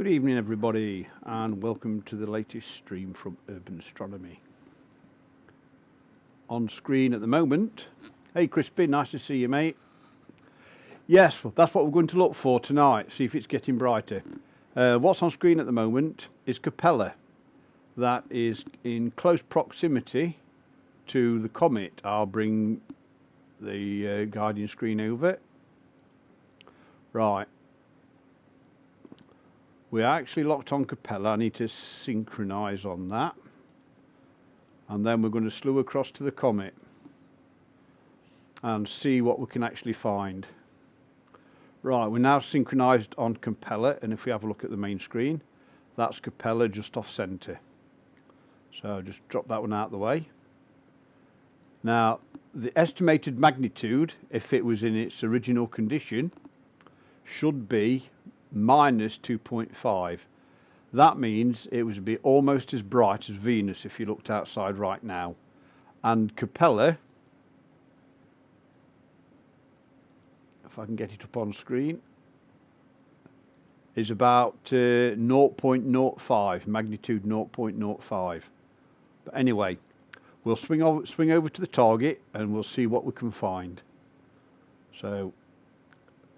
Good evening everybody, and welcome to the latest stream from Urban Astronomy. On screen at the moment, hey Crispy, nice to see you mate. Yes, well, that's what we're going to look for tonight, see if it's getting brighter. What's on screen at the moment is Capella, that is in close proximity to the comet. I'll bring the guiding screen over. Right. We're actually locked on Capella. I need to synchronize on that. And then we're going to slew across to the comet and see what we can actually find. Right, we're now synchronized on Capella, and if we have a look at the main screen, that's Capella just off center. So just drop that one out of the way. Now, the estimated magnitude, if it was in its original condition, should be minus 2.5. That means it would be almost as bright as Venus if you looked outside right now. And Capella, if I can get it up on screen, is about 0.05, magnitude 0.05. But anyway, we'll swing over to the target and we'll see what we can find. So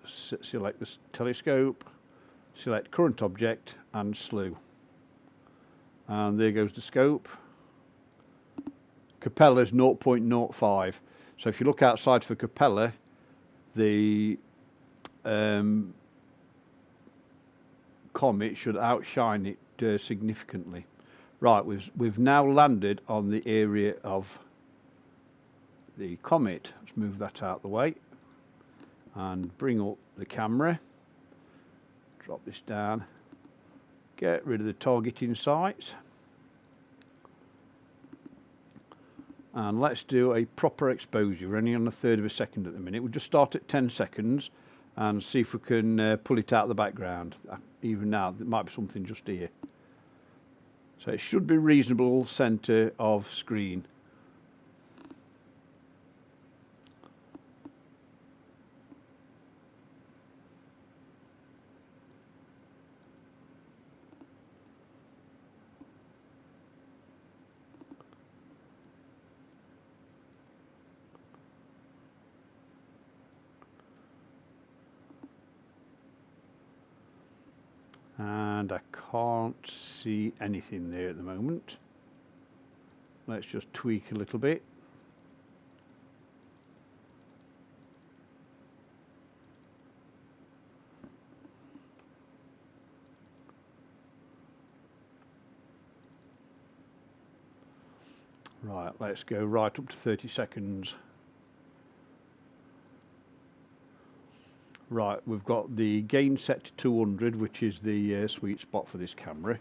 select the telescope, select current object and slew. And there goes the scope. Capella is 0.05. So if you look outside for Capella, the comet should outshine it significantly. Right, we've now landed on the area of the comet. Let's move that out of the way and bring up the camera. Drop this down. Get rid of the targeting sights. And let's do a proper exposure. We're only on a third of a second at the minute. We'll just start at 10 seconds and see if we can pull it out of the background. Even now, there might be something just here. So it should be reasonable center of screen. And I can't see anything there at the moment. Let's just tweak a little bit. Right, let's go right up to 30 seconds. Right, we've got the gain set to 200, which is the sweet spot for this camera.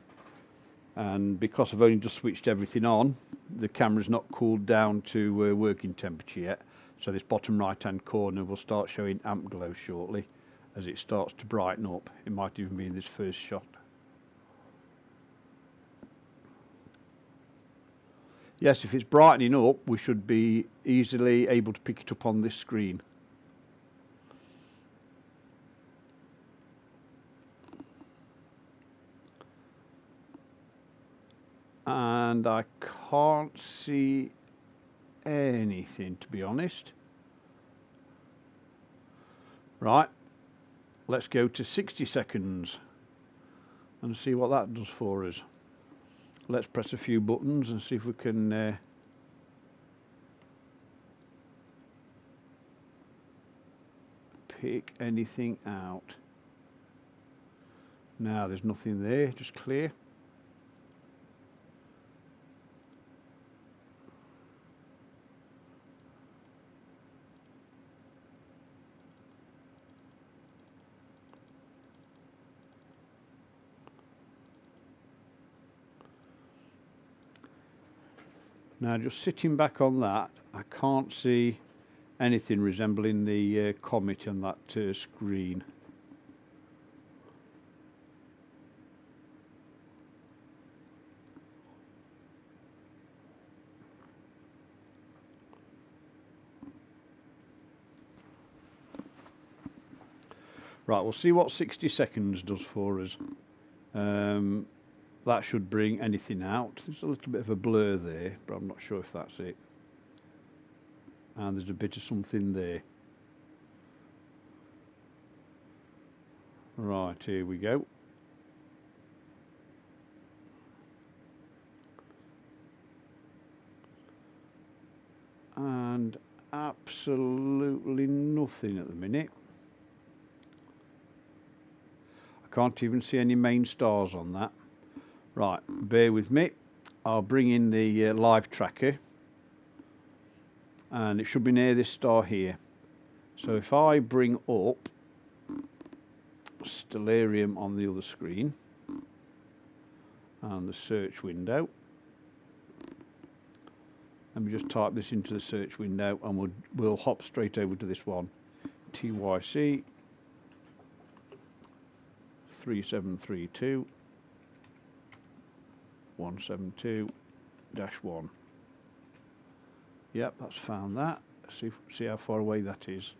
And because I've only just switched everything on, the camera's not cooled down to working temperature yet. So this bottom right hand corner will start showing amp glow shortly as it starts to brighten up. It might even be in this first shot. Yes, if it's brightening up, we should be easily able to pick it up on this screen. And I can't see anything, to be honest. Right, let's go to 60 seconds and see what that does for us. Let's press a few buttons and see if we can pick anything out. Now there's nothing there, just clear. Now just sitting back on that, I can't see anything resembling the comet on that screen. Right, we'll see what 60 seconds does for us. That should bring anything out. There's a little bit of a blur there, but I'm not sure if that's it. And there's a bit of something there. Right, here we go. And absolutely nothing at the minute. I can't even see any main stars on that. Right, bear with me. I'll bring in the live tracker, and it should be near this star here. So if I bring up Stellarium on the other screen and the search window, let me just type this into the search window and we'll hop straight over to this one. TYC 3732 172-1. Yep, that's found that. See how far away that is.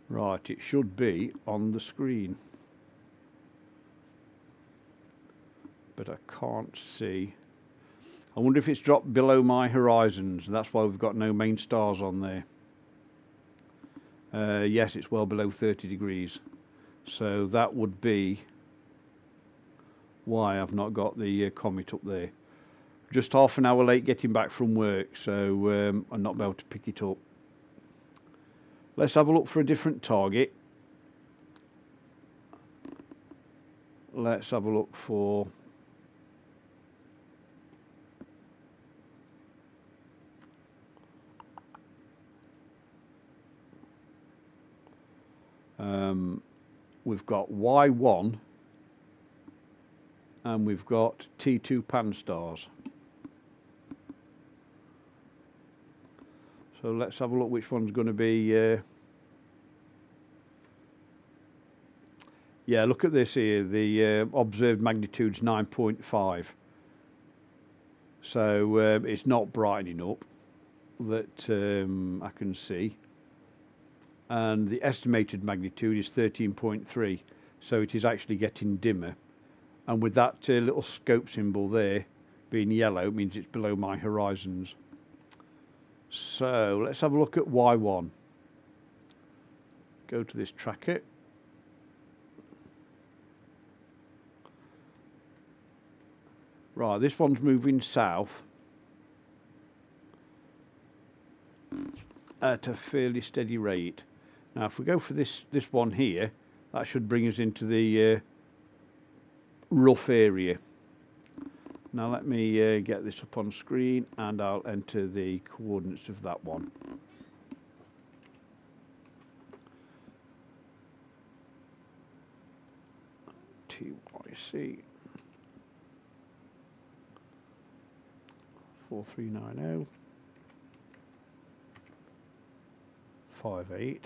Right, it should be on the screen, but I can't see. I wonder if it's dropped below my horizons, and that's why we've got no main stars on there. Yes, it's well below 30 degrees, so that would be why I've not got the comet up there. Just half an hour late getting back from work, so I'm not able to pick it up. Let's have a look for a different target. Let's have a look for we've got Y1 and we've got T2 pan stars. So let's have a look which one's going to be. Yeah, look at this here. The observed magnitude's 9.5. So it's not brightening up that I can see. And the estimated magnitude is 13.3. So it is actually getting dimmer. And with that little scope symbol there being yellow, it means it's below my horizons. So let's have a look at Y1. Go to this tracker. Right, this one's moving south at a fairly steady rate. Now if we go for this one here, that should bring us into the rough area. Now let me get this up on screen and I'll enter the coordinates of that one. TYC 4390 58-1.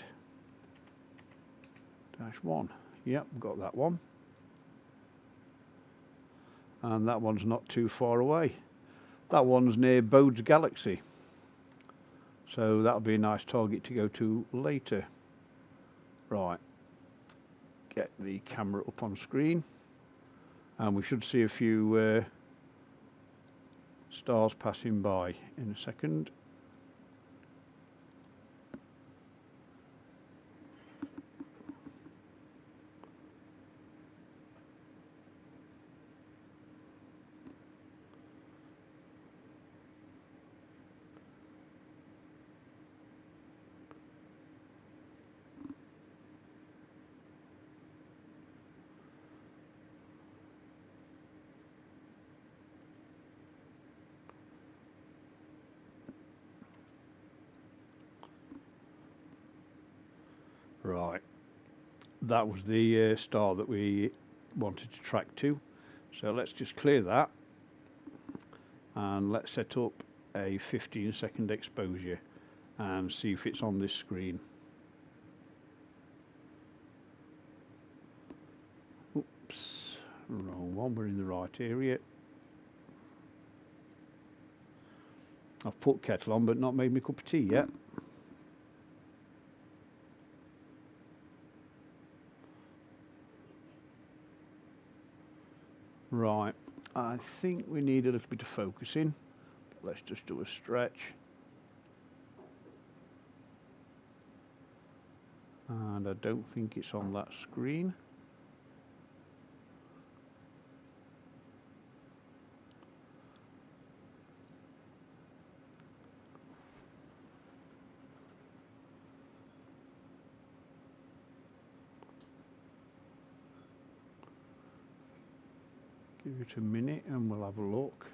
Yep, got that one. And that one's not too far away. That one's near Bode's Galaxy. So that'll be a nice target to go to later. Right. Get the camera up on screen. And we should see a few stars passing by in a second. Right, that was the star that we wanted to track to. So let's just clear that and let's set up a 15-second exposure and see if it's on this screen. on, we're in the right area. I've put kettle on but not made me cup of tea yet. Right, I think we need a little bit of focusing. Let's just do a stretch. And I don't think it's on that screen. Give it a minute and we'll have a look.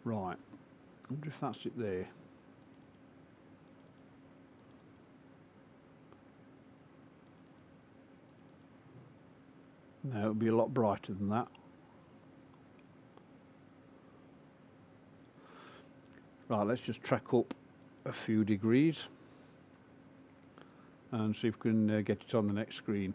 Right, I wonder if that's it there. No, it'll be a lot brighter than that. Right, let's just track up a few degrees and see if we can get it on the next screen.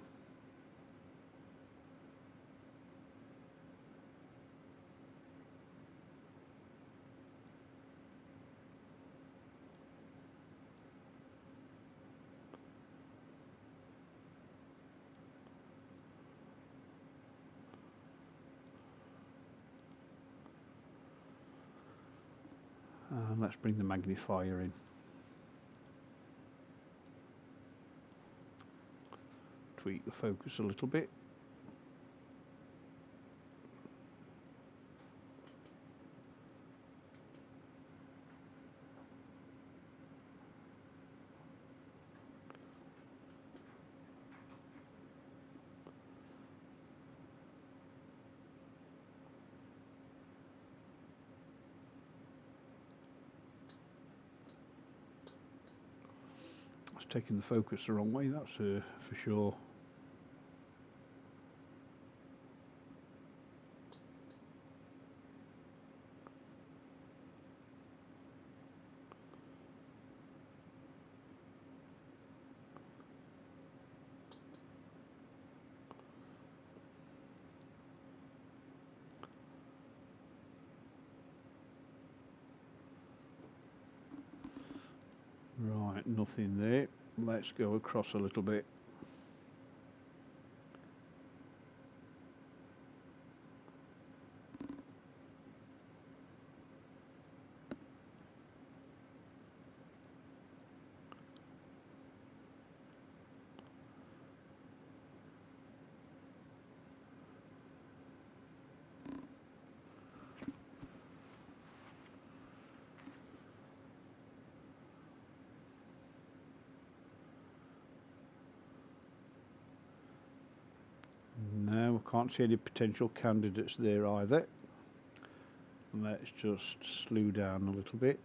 And let's bring the magnifier in. Tweak the focus a little bit. It's taking the focus the wrong way, that's for sure. Right, nothing there. Let's go across a little bit. No, I can't see any potential candidates there either. Let's just slow down a little bit.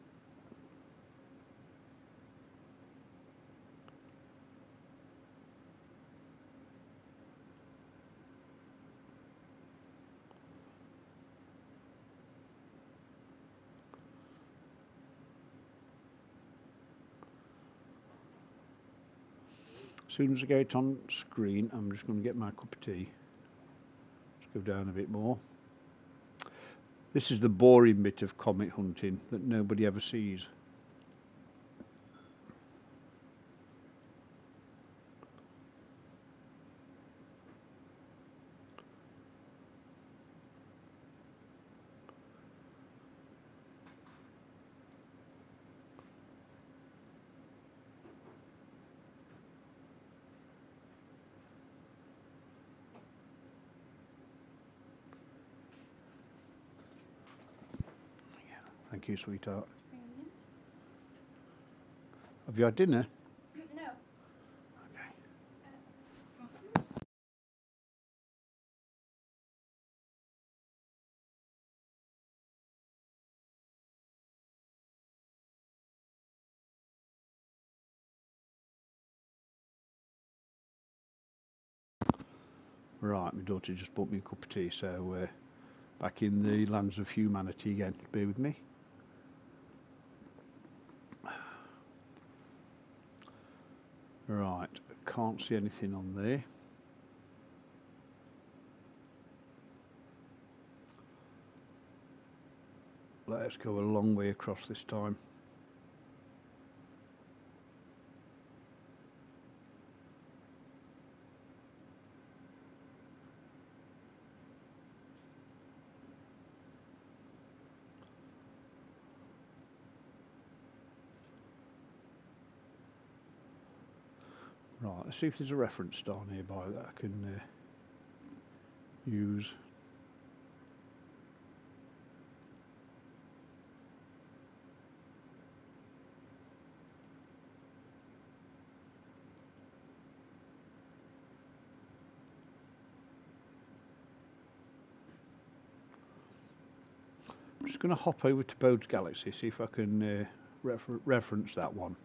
As soon as I get it on screen, I'm just going to get my cup of tea. Let's go down a bit more. This is the boring bit of comet hunting that nobody ever sees. Thank you, sweetheart. Have you had dinner? No. Okay. Right, my daughter just bought me a cup of tea, so back in the lands of humanity again. Bear with me. Right, can't see anything on there. Let's go a long way across this time. Right, let's see if there's a reference star nearby that I can use. I'm just going to hop over to Bode's Galaxy, see if I can reference that one.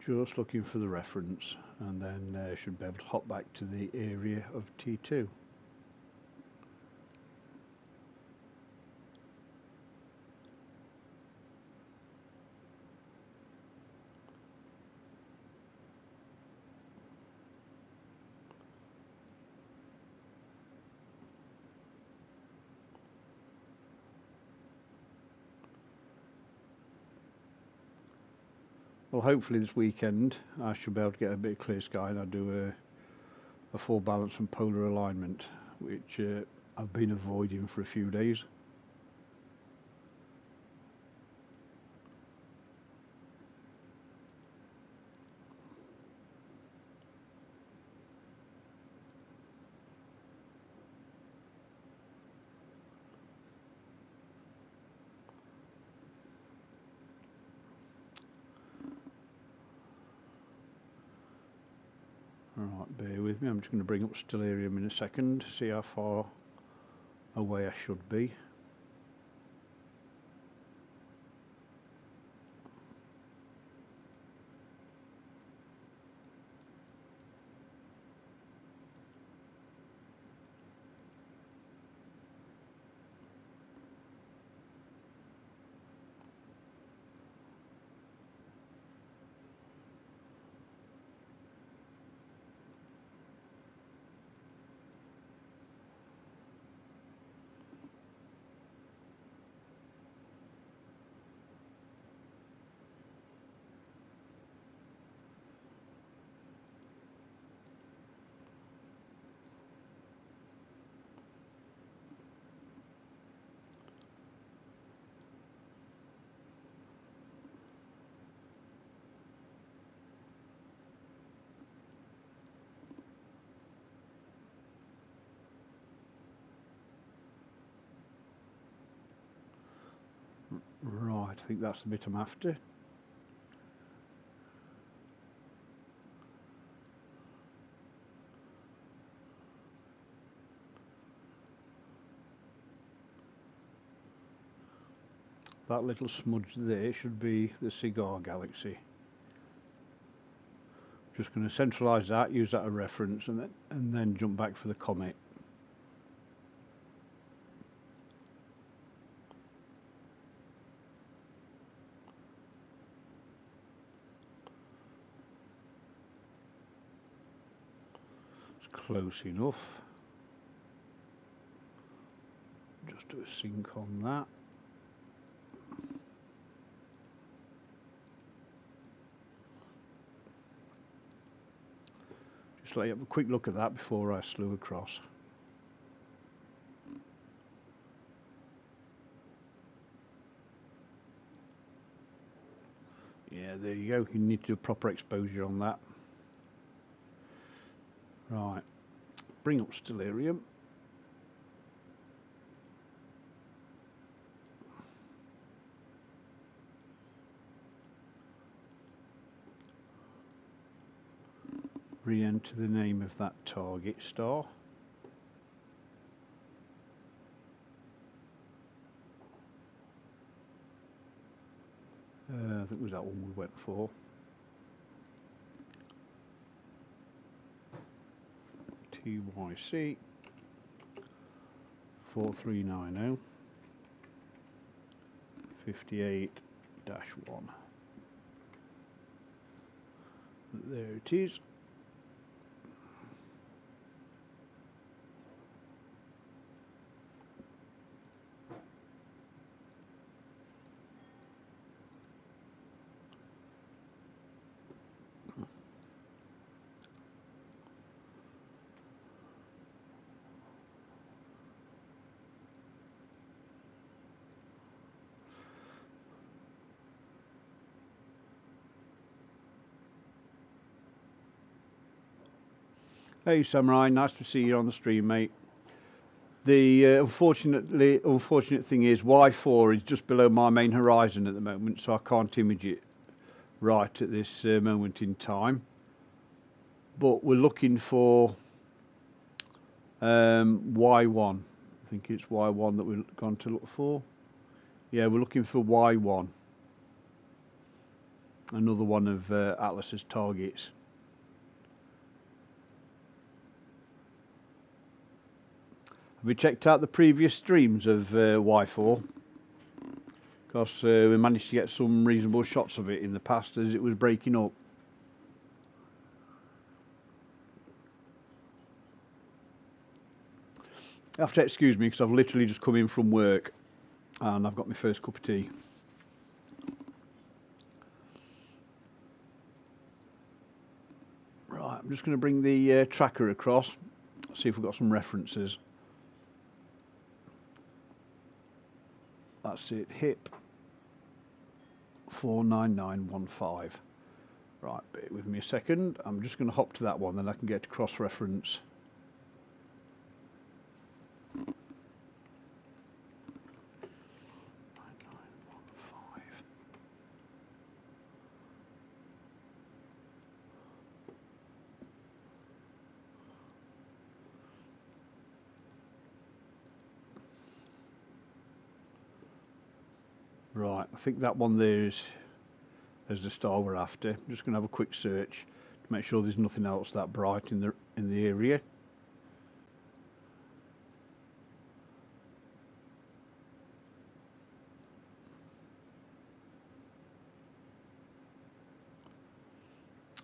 Just looking for the reference, and then should be able to hop back to the area of T2. Well, hopefully this weekend I should be able to get a bit of clear sky and I'll do a full balance and polar alignment, which I've been avoiding for a few days. Alright, bear with me, I'm just going to bring up Stellarium in a second, see how far away I should be. Right, I think that's the bit I'm after. That little smudge there should be the Cigar Galaxy. Just going to centralise that, use that as a reference, and then jump back for the Comet. It's close enough. Just do a sync on that. Just let you have a quick look at that before I slew across. there you go. You need to do a proper exposure on that. Right, bring up stellarium. Re-enter the name of that target star. I think it was that one we went for. TYC 4390 58-1. There it is. Hey Samurai, nice to see you on the stream, mate. The unfortunate thing is Y4 is just below my main horizon at the moment, so I can't image it right at this moment in time. But we're looking for Y1. I think it's Y1 that we're going to look for. Yeah, we're looking for Y1. Another one of Atlas's targets. Have you checked out the previous streams of Y4? Because we managed to get some reasonable shots of it in the past as it was breaking up. You have to excuse me because I've literally just come in from work and I've got my first cup of tea. Right, I'm just going to bring the tracker across, see if we've got some references. That's it, HIP 49915. Right, bear with me a second. I'm just going to hop to that one, then I can get to cross-reference. Right, I think that one there is the star we're after. I'm just going to have a quick search to make sure there's nothing else that bright in the area.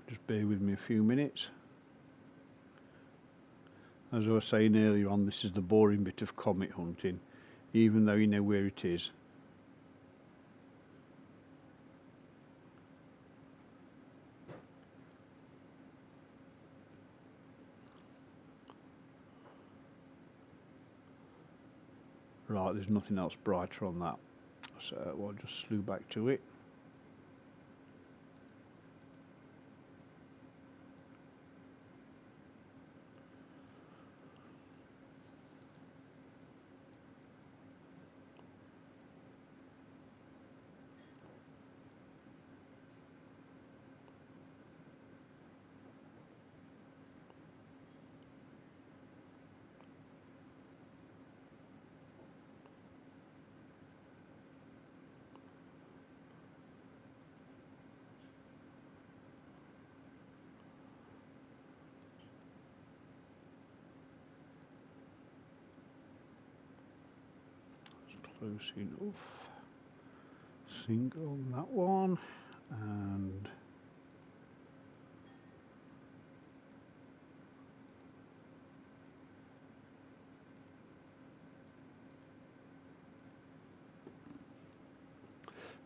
Just bear with me a few minutes. As I was saying earlier on, this is the boring bit of comet hunting, even though you know where it is. Right, there's nothing else brighter on that, so we'll just slew back to it. Close enough. Single on that one, and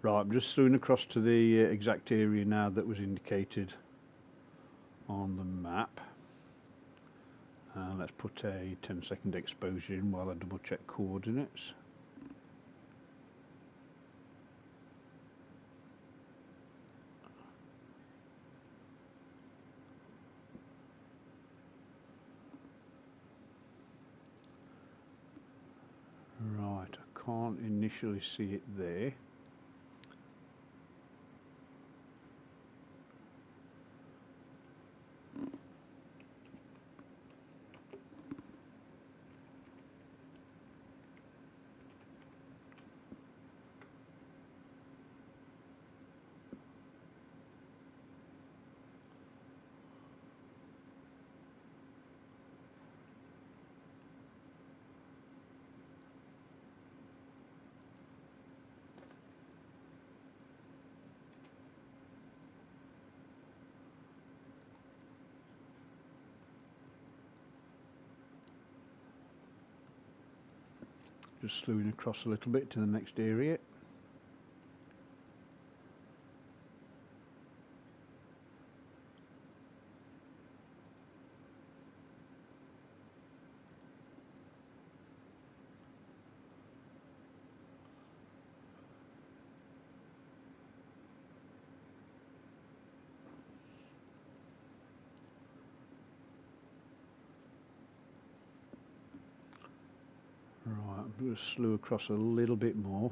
right, I'm just slewing across to the exact area now that was indicated on the map. And let's put a 10-second exposure in while I double check coordinates. can't initially see it there. Just slewing across a little bit to the next area. Right, I'm going to slew across a little bit more.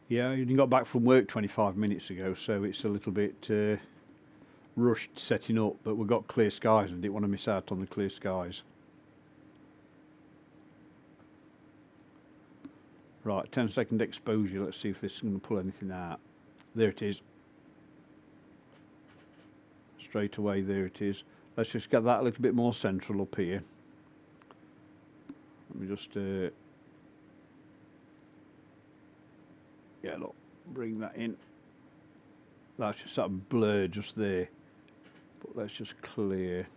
Yeah, I only got back from work 25 minutes ago, so it's a little bit rushed setting up, but we've got clear skies and didn't want to miss out on the clear skies. Right, 10-second exposure. Let's see if this is going to pull anything out. There it is. Straight away, there it is. Let's just get that a little bit more central up here. Let me just yeah, look, bring that in. That's just that blur just there, but let's just clear.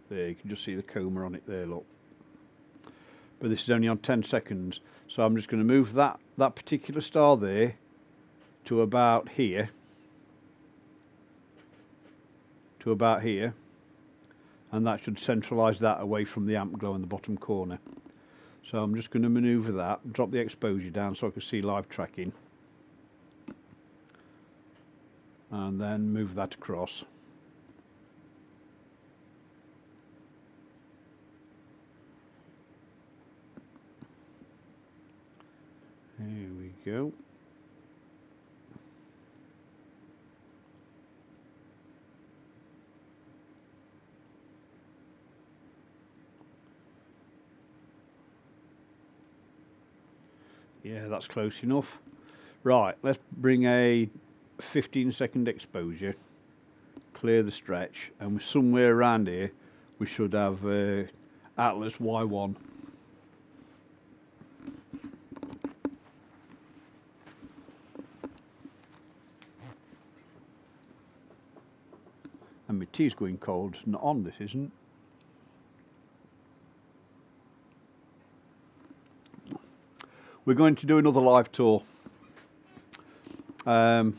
There, you can just see the coma on it there, look. But this is only on 10 seconds, so I'm just going to move that particular star there to about here, and that should centralise that away from the amp glow in the bottom corner. So I'm just going to manoeuvre that, drop the exposure down so I can see live tracking, and then move that across. There we go. Yeah, that's close enough. Right, let's bring a 15-second exposure, clear the stretch, and somewhere around here we should have Atlas Y1. And my tea's going cold. Not on, this isn't. We're going to do another live tour. I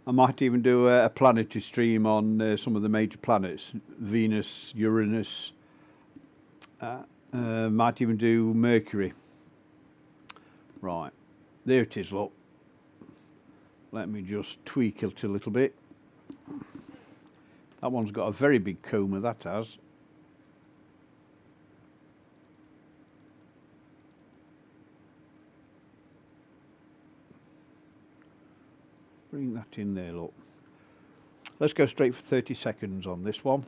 might even do a planetary stream on some of the major planets. Venus, Uranus, might even do Mercury. Right, there it is, look. Let me just tweak it a little bit. That one's got a very big coma, that has. Bring that in there, look. Let's go straight for 30 seconds on this one.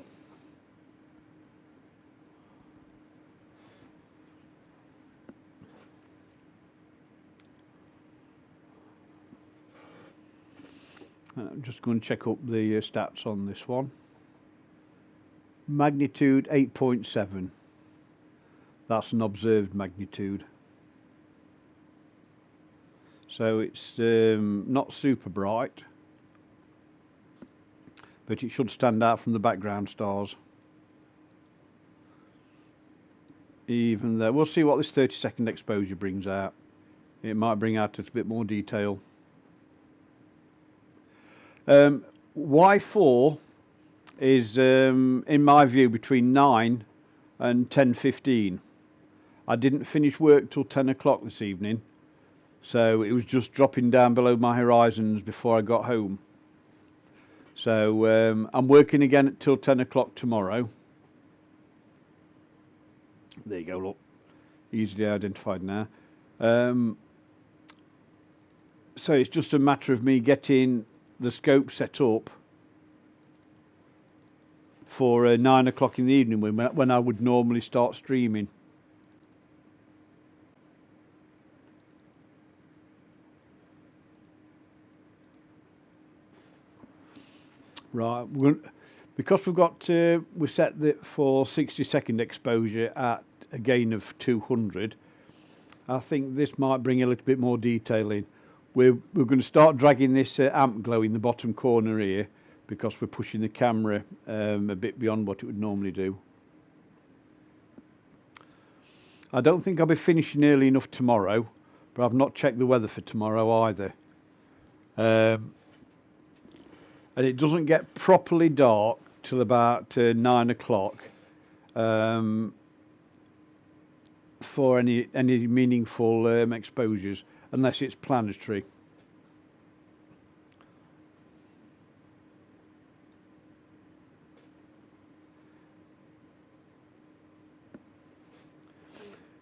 I'm just going to check up the stats on this one. Magnitude 8.7. That's an observed magnitude. So it's not super bright, but it should stand out from the background stars. Even though, we'll see what this 30-second exposure brings out. it might bring out a bit more detail. Y4 is, in my view, between 9 and 10:15. I didn't finish work till 10 o'clock this evening, so it was just dropping down below my horizons before I got home. So I'm working again till 10 o'clock tomorrow. There you go, look, easily identified now. So it's just a matter of me getting the scope set up for 9 o'clock in the evening when I would normally start streaming. Right, because we've got we set it for 60-second exposure at a gain of 200. I think this might bring a little bit more detail in. We're going to start dragging this amp glow in the bottom corner here because we're pushing the camera a bit beyond what it would normally do. I don't think I'll be finishing early enough tomorrow, but I've not checked the weather for tomorrow either. And it doesn't get properly dark till about 9 o'clock for any meaningful exposures, unless it's planetary.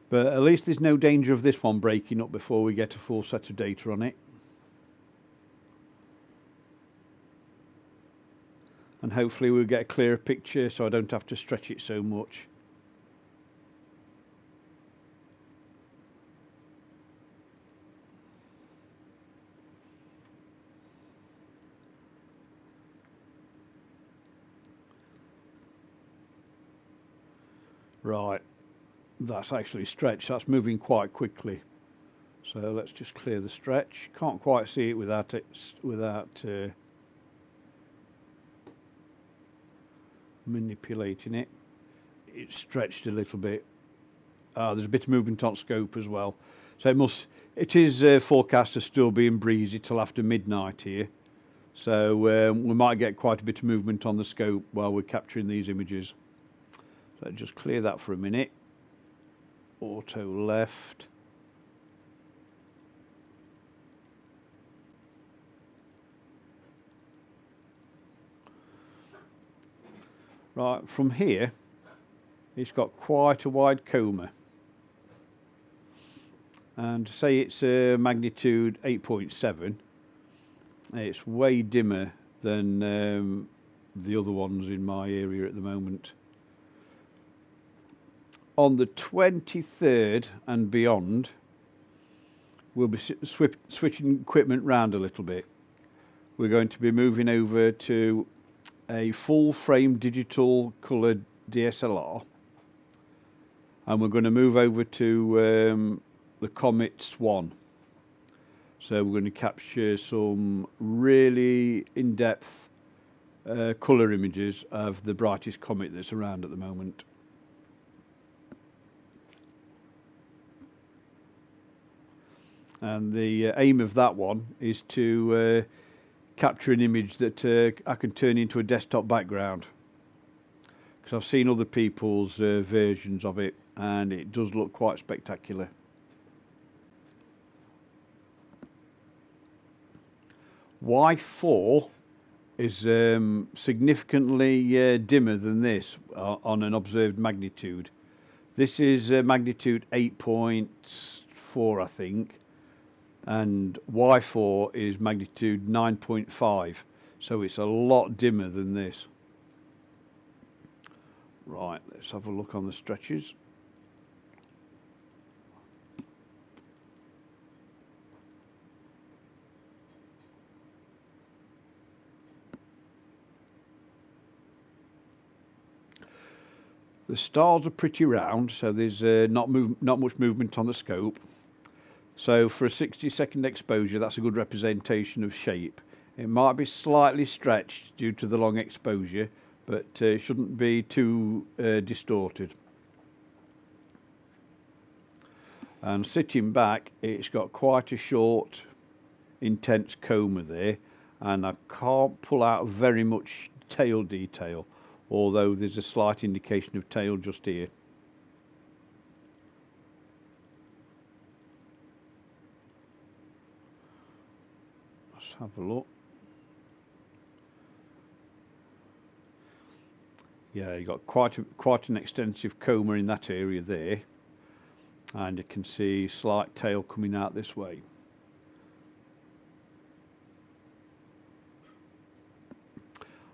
But at least there's no danger of this one breaking up before we get a full set of data on it. And hopefully we'll get a clearer picture so I don't have to stretch it so much. Right, that's actually stretched, that's moving quite quickly. So let's just clear the stretch. Can't quite see it without manipulating it. It's stretched a little bit. There's a bit of movement on scope as well. So it is forecast to still being breezy till after midnight here. So we might get quite a bit of movement on the scope while we're capturing these images. So just clear that for a minute. Auto left. Right, from here, it's got quite a wide coma. And say it's magnitude 8.7, it's way dimmer than the other ones in my area at the moment. On the 23rd and beyond, we'll be switching equipment round a little bit. We're going to be moving over to a full frame digital coloured DSLR, and we're going to move over to the Comet C. So we're going to capture some really in-depth colour images of the brightest comet that's around at the moment. And the aim of that one is to capture an image that I can turn into a desktop background, because I've seen other people's versions of it and it does look quite spectacular. Y4 is significantly dimmer than this on an observed magnitude. This is magnitude 8.4, I think, and Y4 is magnitude 9.5, so it's a lot dimmer than this. Right, let's have a look on the stretches. The stars are pretty round, so there's not much movement on the scope. So for a 60-second exposure, that's a good representation of shape. It might be slightly stretched due to the long exposure, but it shouldn't be too distorted. And sitting back, it's got quite a short, intense coma there, and I can't pull out very much tail detail, although there's a slight indication of tail just here. Let's have a look. Yeah, you got quite an extensive coma in that area there, and you can see slight tail coming out this way.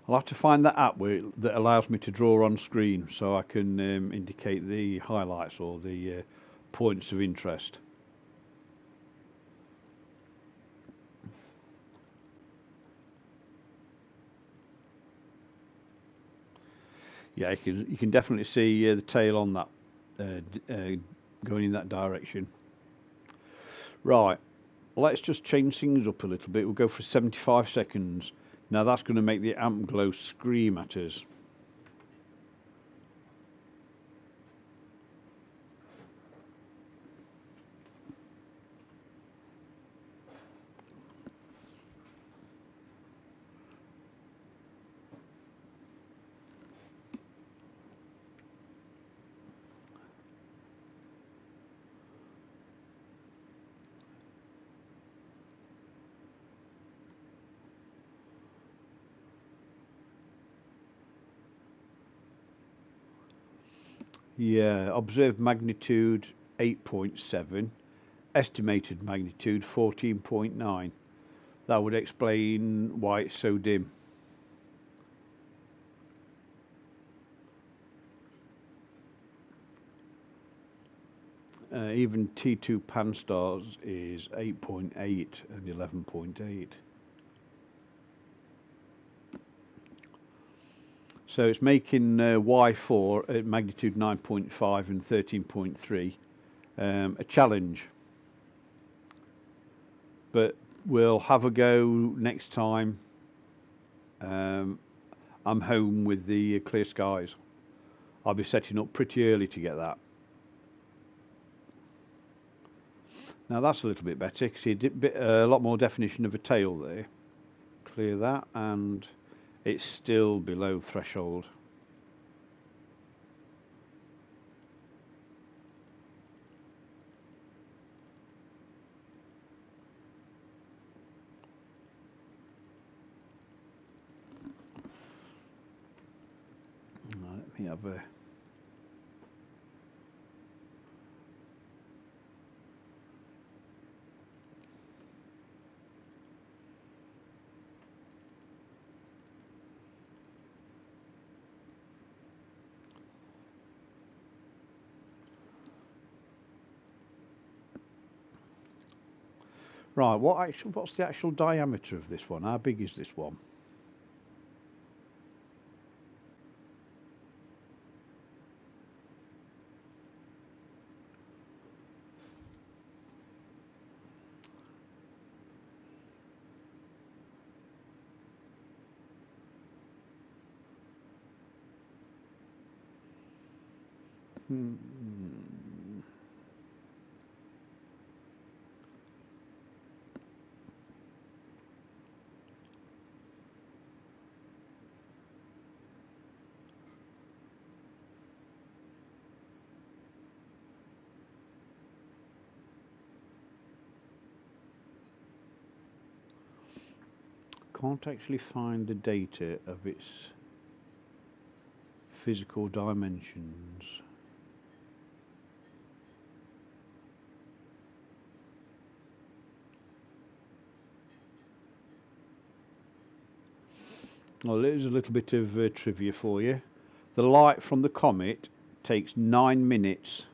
I'll have to find that app that allows me to draw on screen, so I can indicate the highlights or the points of interest. Yeah, you can definitely see the tail on that going in that direction. Right, let's just change things up a little bit. We'll go for 75 seconds. Now that's going to make the amp glow scream at us. Yeah, observed magnitude 8.7, estimated magnitude 14.9. That would explain why it's so dim. Even T2 Pan-STARRS is 8.8 and 11.8. So it's making Y4 at magnitude 9.5 and 13.3 a challenge. But we'll have a go next time I'm home with the clear skies. I'll be setting up pretty early to get that. Now that's a little bit better because you get a lot more definition of a tail there. Clear that, and it's still below threshold. Let me have a right. What's the actual diameter of this one? How big is this one? Hmm. Can't actually find the data of its physical dimensions. Well, there's a little bit of trivia for you. The light from the comet takes 9 minutes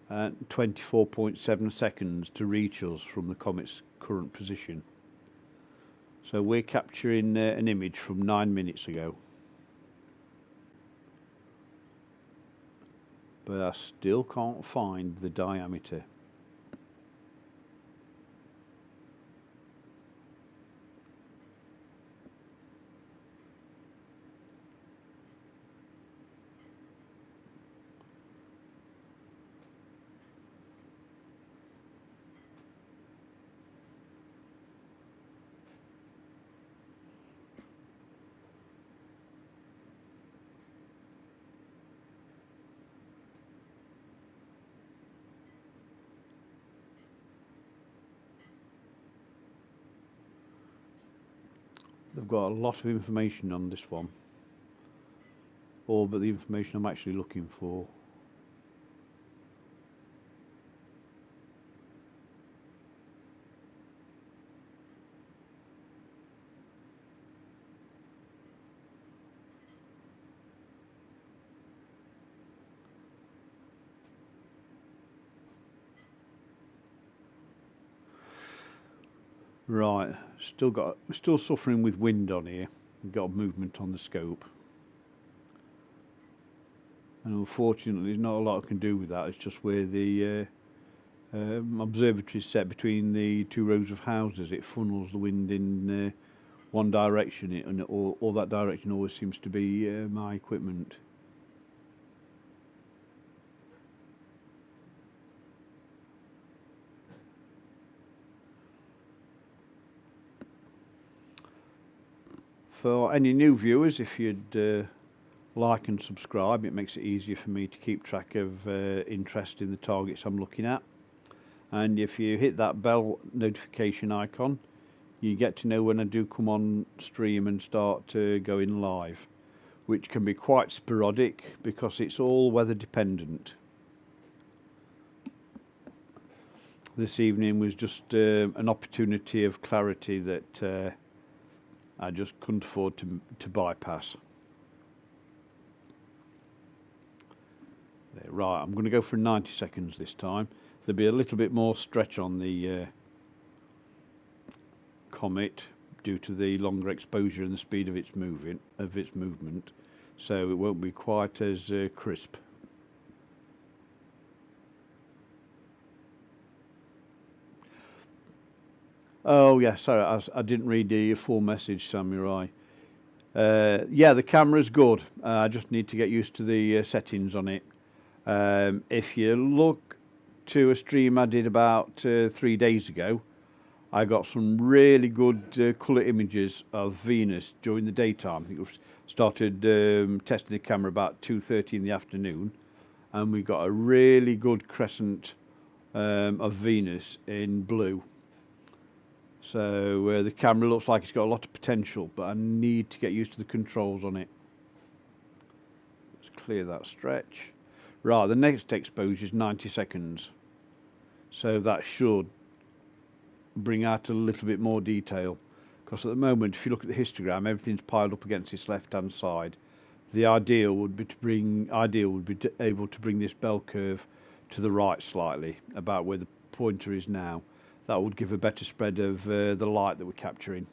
and 24.7 seconds to reach us from the comet's current position. So we're capturing an image from 9 minutes ago. But I still can't find the diameter. They've got a lot of information on this one, all but the information I'm actually looking for. Right, still suffering with wind on here. We've got movement on the scope, and unfortunately there's not a lot I can do with that. It's just where the observatory is set between the two rows of houses. It funnels the wind in one direction, and all that direction always seems to be my equipment. For any new viewers, if you'd like and subscribe, it makes it easier for me to keep track of interest in the targets I'm looking at. And if you hit that bell notification icon, you get to know when I do come on stream and start going live, which can be quite sporadic because it's all weather dependent. This evening was just an opportunity of clarity that I just couldn't afford to bypass. There, right, I'm going to go for 90 seconds this time. There'll be a little bit more stretch on the Comet due to the longer exposure and the speed of its movement, so it won't be quite as crisp. Oh yeah, sorry, I didn't read the full message, Samurai. Yeah, the camera's good. I just need to get used to the settings on it. If you look to a stream I did about 3 days ago, I got some really good colour images of Venus during the daytime. I think we started testing the camera about 2:30 in the afternoon, and we got a really good crescent of Venus in blue. So the camera looks like it's got a lot of potential, but I need to get used to the controls on it. Let's clear that stretch. Right, the next exposure is 90 seconds. So that should bring out a little bit more detail. Because at the moment, if you look at the histogram, everything's piled up against its left-hand side. The ideal would be able to bring this bell curve to the right slightly, about where the pointer is now. That would give a better spread of the light that we're capturing.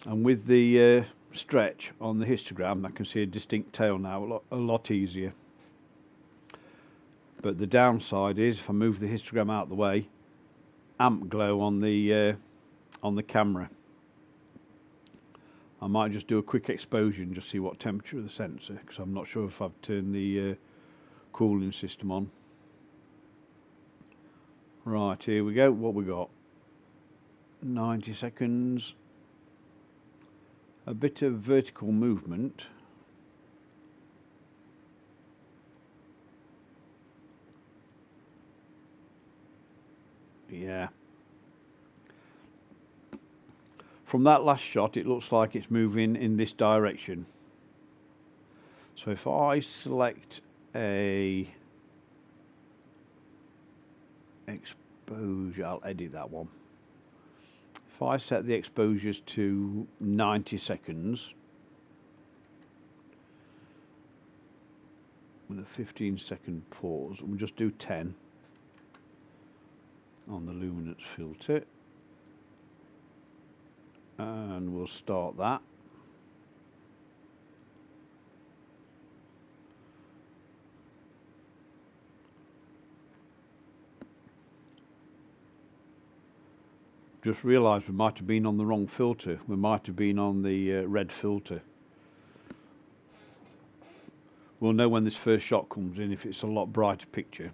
And with the stretch on the histogram, I can see a distinct tail now a lot easier. But the downside is, if I move the histogram out of the way, amp glow on the camera. I might just do a quick exposure and just see what temperature of the sensor, because I'm not sure if I've turned the cooling system on. Right, here we go. What we got? 90 seconds. A bit of vertical movement. Yeah. From that last shot, it looks like it's moving in this direction. So if I select a exposure, I'll edit that one. If I set the exposures to 90 seconds with a 15-second pause, and we'll just do 10 on the luminance filter, and we'll start that. Just realised we might have been on the wrong filter. We might have been on the red filter. We'll know when this first shot comes in if it's a lot brighter picture.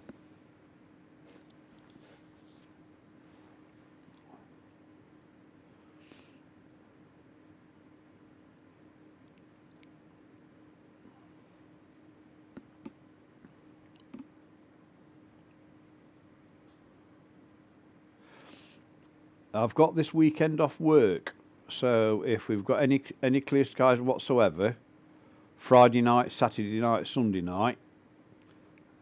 I've got this weekend off work, so if we've got any clear skies whatsoever, Friday night, Saturday night, Sunday night,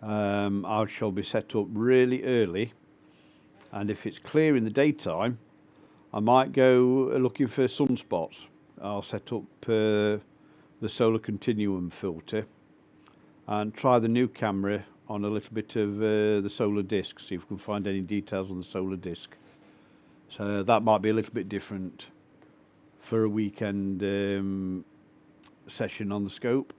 I shall be set up really early, and if it's clear in the daytime, I might go looking for sunspots. I'll set up the solar continuum filter and try the new camera on a little bit of the solar disc, see if we can find any details on the solar disc. So that might be a little bit different for a weekend session on the scope.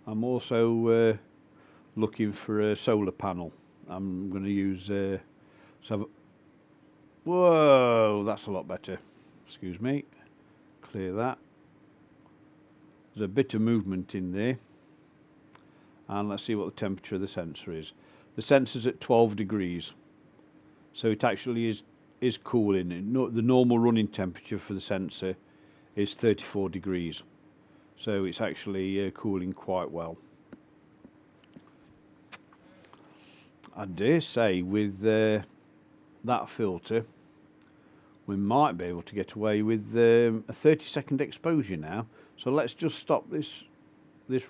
I'm also looking for a solar panel. I'm going to use whoa, that's a lot better. Excuse me. Clear that. There's a bit of movement in there. And let's see what the temperature of the sensor is. The sensor's at 12 degrees. So it actually is cooling. The normal running temperature for the sensor is 34 degrees. So it's actually cooling quite well. I dare say with that filter we might be able to get away with a 30-second exposure now. So let's just stop this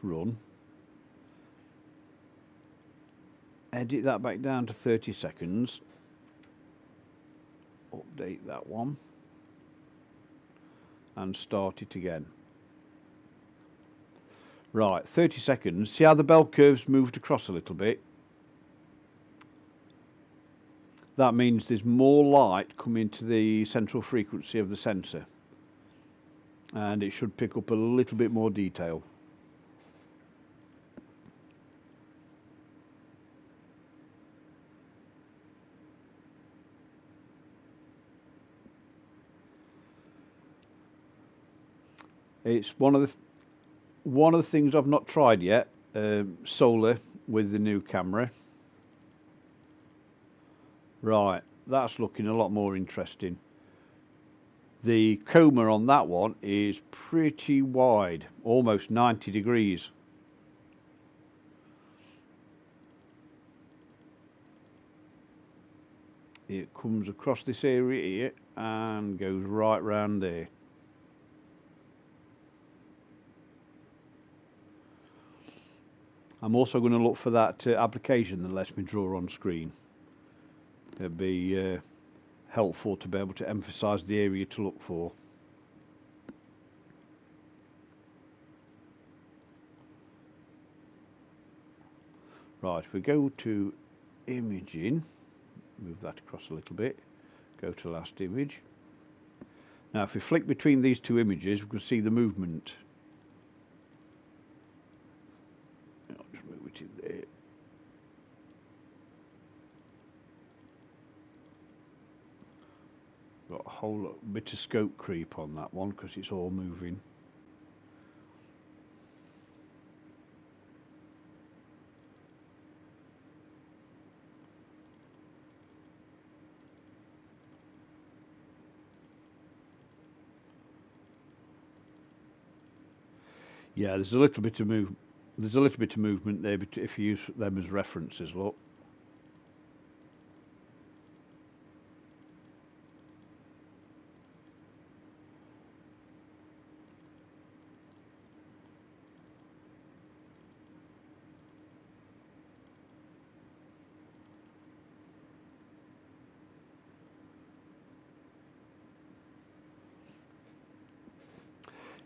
run, edit that back down to 30 seconds, update that one and start it again. Right, 30 seconds. See how the bell curve's moved across a little bit? That means there's more light coming to the central frequency of the sensor, and it should pick up a little bit more detail. It's one of the things I've not tried yet, solar with the new camera. Right, that's looking a lot more interesting. The coma on that one is pretty wide, almost 90 degrees. It comes across this area here and goes right round there. I'm also going to look for that application that lets me draw on screen. It'd be helpful to be able to emphasize the area to look for. Right, if we go to imaging, move that across a little bit, go to last image. Now if we flick between these two images, we can see the movement. I'll just move it in there. Got a whole bit of scope creep on that one because it's all moving. Yeah, there's a little bit of movement there if you use them as references. Look.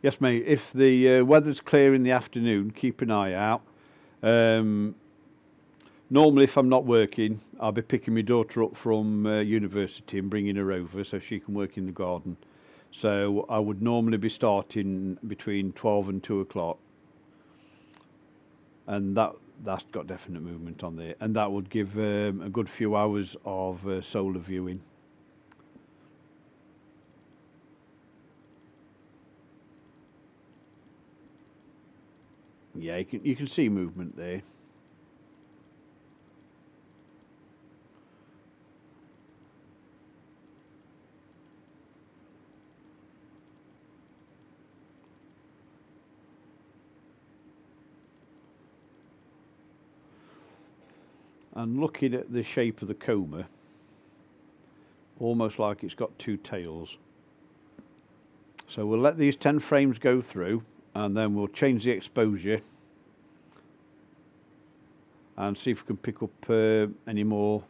Yes, mate. If the weather's clear in the afternoon, keep an eye out. Normally, if I'm not working, I'll be picking my daughter up from university and bringing her over so she can work in the garden. So I would normally be starting between 12 and 2 o'clock. And that's got definite movement on there. And that would give a good few hours of solar viewing. Yeah, you can see movement there. And looking at the shape of the Comet, almost like it's got two tails. So we'll let these 10 frames go through, and then we'll change the exposure and see if we can pick up any more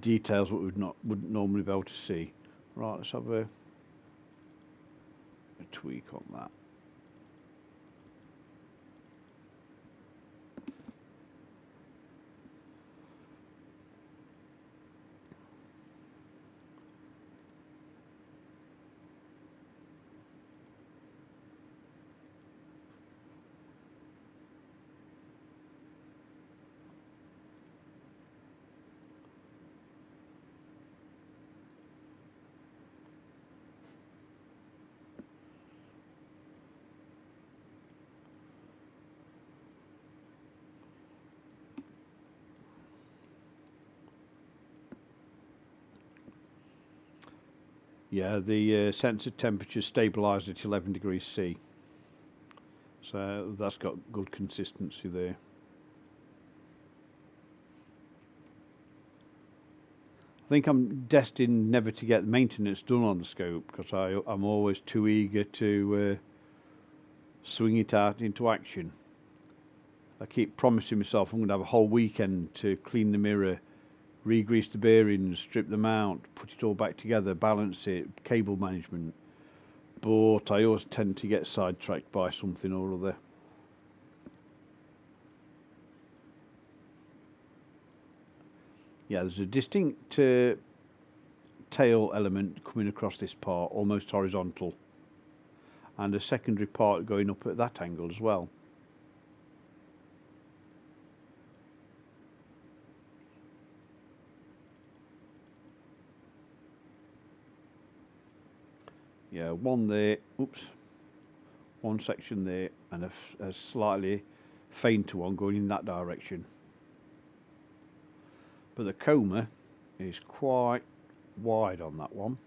details that we wouldn't normally be able to see. Right, let's have a tweak on that. Yeah, the sensor temperature stabilised at 11 degrees C. So that's got good consistency there. I think I'm destined never to get maintenance done on the scope because I'm always too eager to swing it out into action. I keep promising myself I'm going to have a whole weekend to clean the mirror, re-grease the bearings, strip them out, put it all back together, balance it, cable management. But I always tend to get sidetracked by something or other. Yeah, there's a distinct tail element coming across this part, almost horizontal, and a secondary part going up at that angle as well. Yeah, one there, oops, one section there, and a slightly fainter one going in that direction. But the coma is quite wide on that one.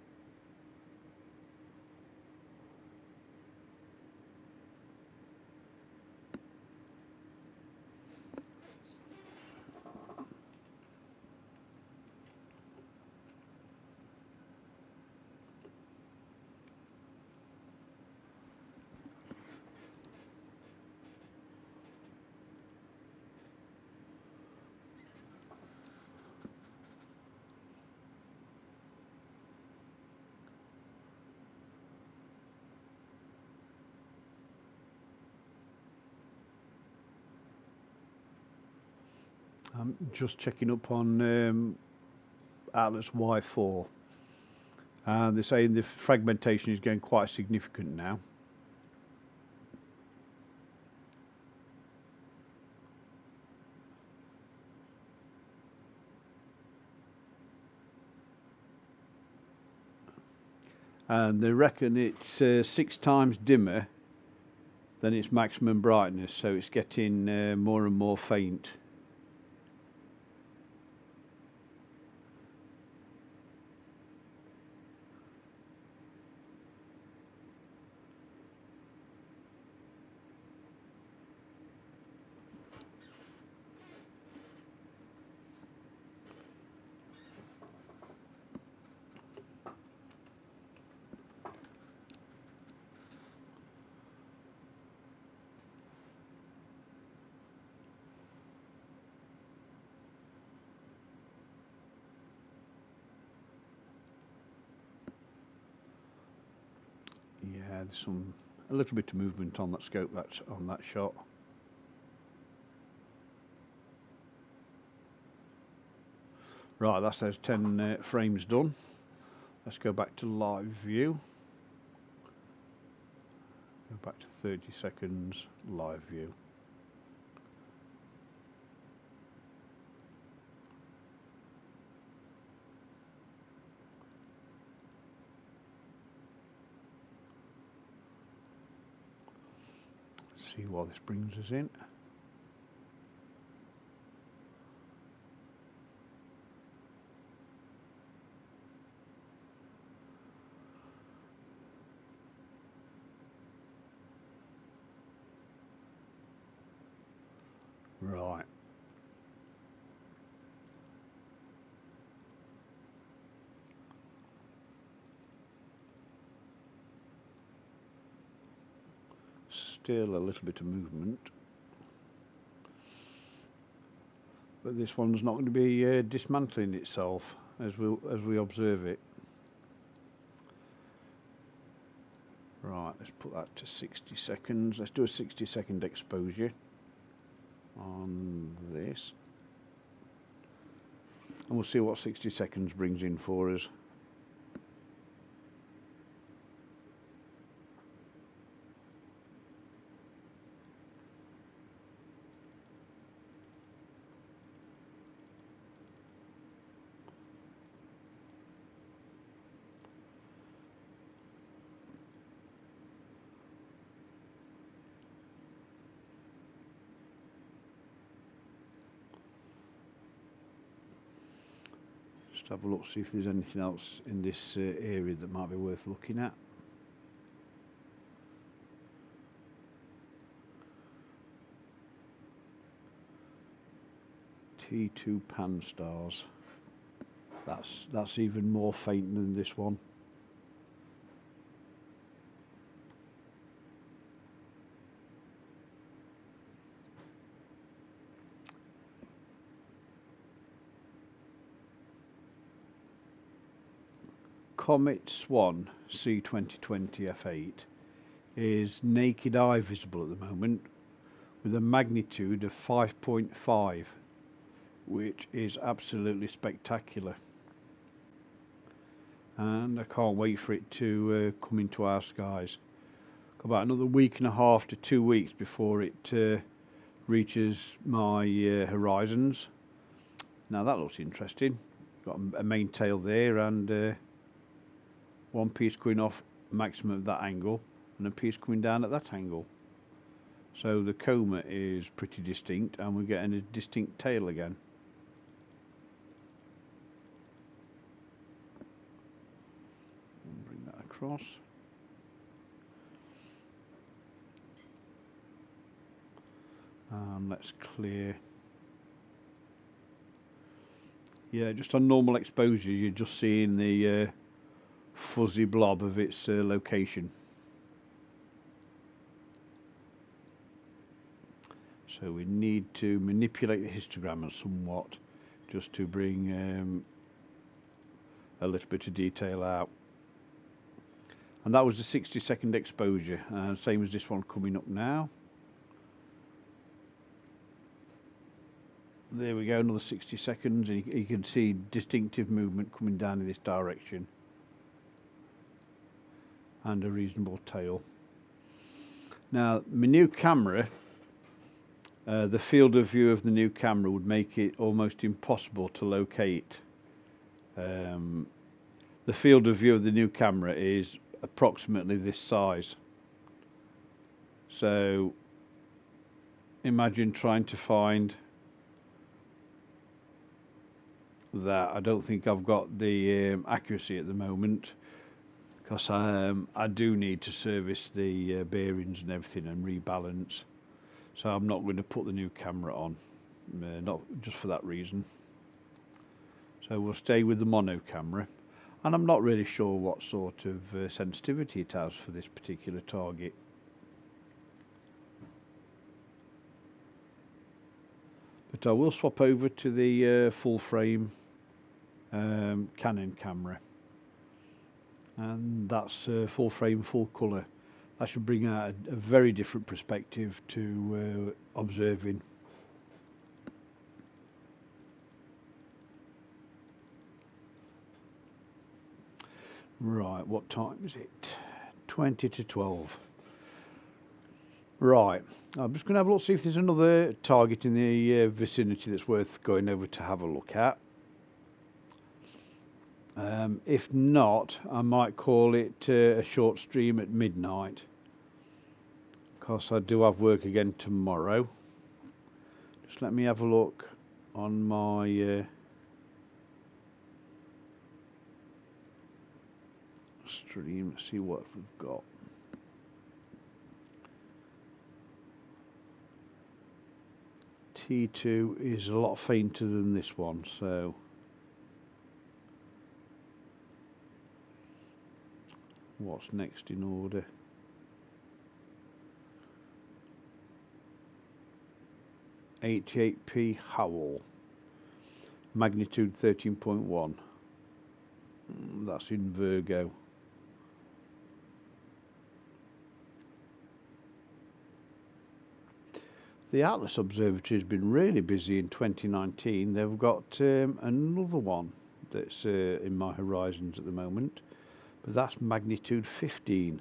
I'm just checking up on Atlas Y4, and they're saying the fragmentation is getting quite significant now. And they reckon it's 6 times dimmer than its maximum brightness, so it's getting more and more faint. Yeah, there's a little bit of movement on that scope, that's on that shot. Right, that's those 10 frames done. Let's go back to live view. Go back to 30 seconds live view. See what this brings us in. Right. still a little bit of movement, but this one's not going to be dismantling itself as we observe it. Right, let's put that to 60 seconds. Let's do a 60-second exposure on this, and we'll see what 60 seconds brings in for us. Just have a look, see if there's anything else in this area that might be worth looking at. T2 pan stars. That's even more faint than this one. Comet C 2020 F8 is naked eye visible at the moment with a magnitude of 5.5, which is absolutely spectacular, and I can't wait for it to come into our skies. About another week and a half to 2 weeks before it reaches my horizons. Now that looks interesting. Got a main tail there, and one piece coming off maximum at that angle and a piece coming down at that angle. So the Comet is pretty distinct, and we're getting a distinct tail again. Bring that across. And let's clear. Yeah, just on normal exposure you're just seeing the fuzzy blob of its location. So we need to manipulate the histogram somewhat just to bring a little bit of detail out. And that was a 60-second exposure, same as this one coming up now. There we go, another 60 seconds, and you can see distinctive movement coming down in this direction, and a reasonable tail. Now, my new camera, the field of view of the new camera would make it almost impossible to locate. The field of view of the new camera is approximately this size. So imagine trying to find that. I don't think I've got the accuracy at the moment, because I do need to service the bearings and everything and rebalance. So I'm not going to put the new camera on, not just for that reason. So we'll stay with the mono camera, and I'm not really sure what sort of sensitivity it has for this particular target. But I will swap over to the full frame Canon camera, and that's full frame, full colour. That should bring out a very different perspective to observing. Right, what time is it? 20 to 12. Right, I'm just going to have a look, see if there's another target in the vicinity that's worth going over to have a look at. If not, I might call it a short stream at midnight, because I do have work again tomorrow. Just let me have a look on my stream, see what we've got. T2 is a lot fainter than this one, so what's next in order? 88p Howell, magnitude 13.1. That's in Virgo. The Atlas Observatory has been really busy in 2019. They've got another one that's in my horizons at the moment, but that's magnitude 15.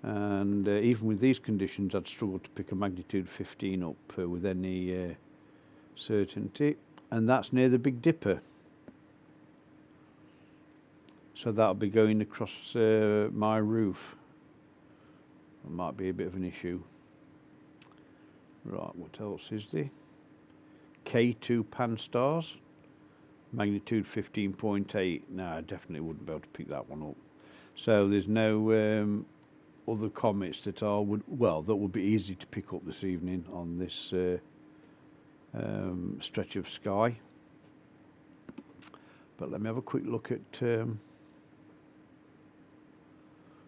And even with these conditions, I'd struggle to pick a magnitude 15 up with any certainty. And that's near the Big Dipper. So that'll be going across my roof. That might be a bit of an issue. Right, what else is there? K2 Pan Stars, magnitude 15.8. No, I definitely wouldn't be able to pick that one up. So there's no other comets that would be easy to pick up this evening on this stretch of sky. But let me have a quick look at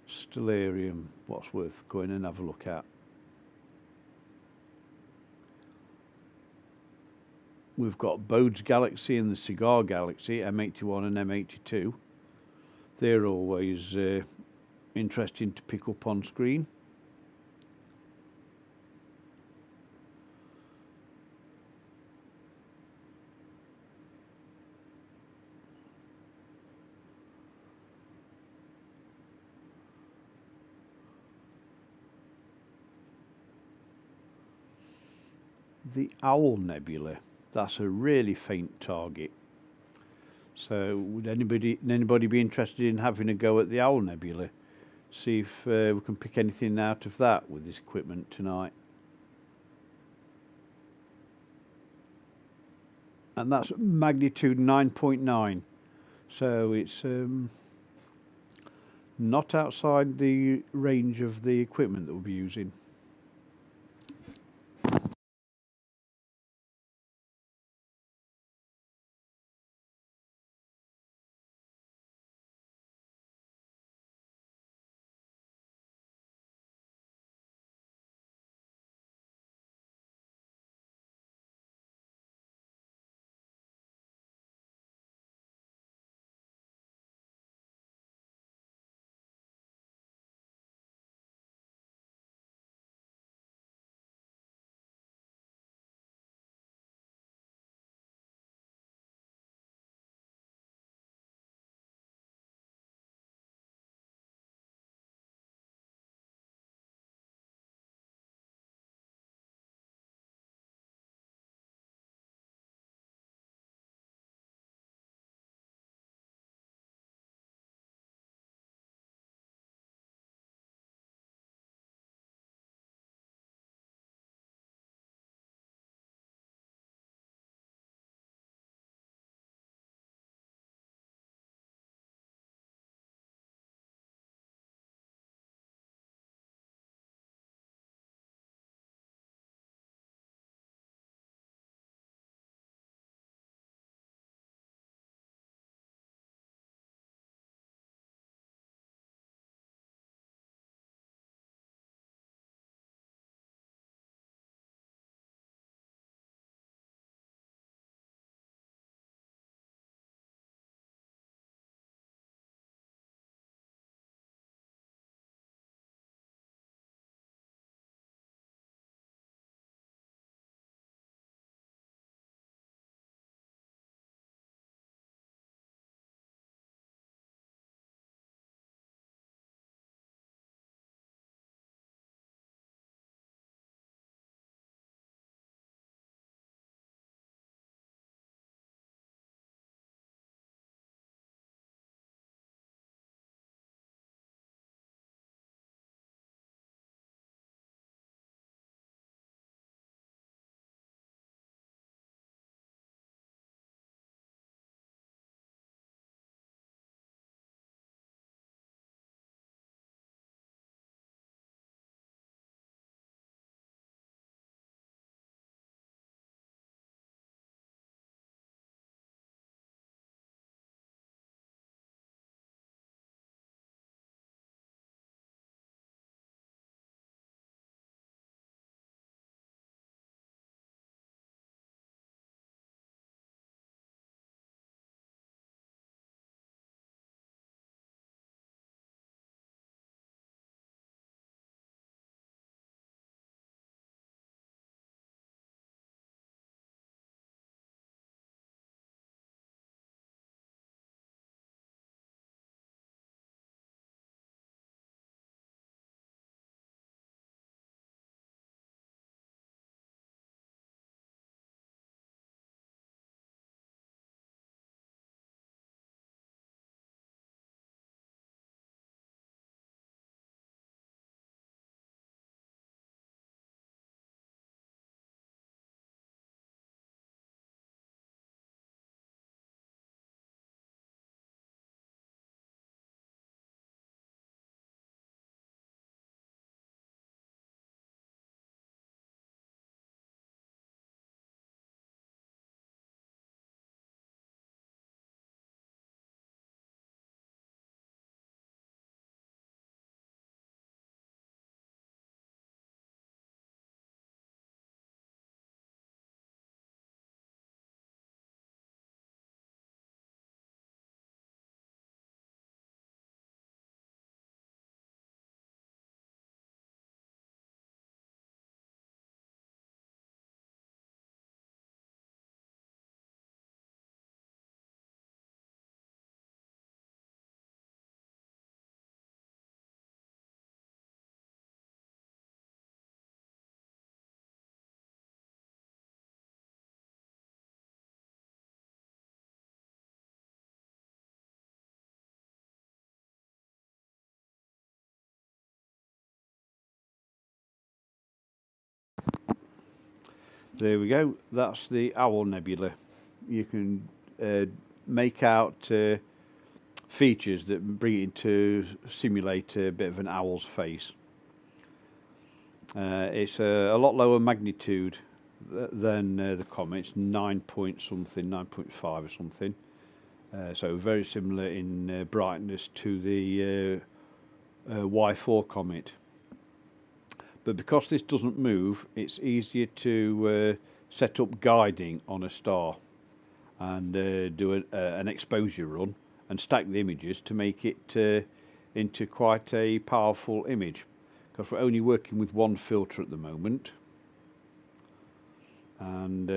Stellarium, what's worth going and have a look at. We've got Bode's Galaxy and the Cigar Galaxy, M81 and M82. They're always interesting to pick up on screen. The Owl Nebula, that's a really faint target. So would anybody be interested in having a go at the Owl Nebula? See if we can pick anything out of that with this equipment tonight. And that's magnitude 9.9. So it's not outside the range of the equipment that we'll be using. There we go. That's the Owl Nebula. You can make out features that bring it to simulate a bit of an owl's face. It's a lot lower magnitude than the Comet. It's 9 point something, 9.5 or something. So very similar in brightness to the Y4 Comet. But because this doesn't move, it's easier to set up guiding on a star and do an exposure run and stack the images to make it into quite a powerful image, because we're only working with one filter at the moment, and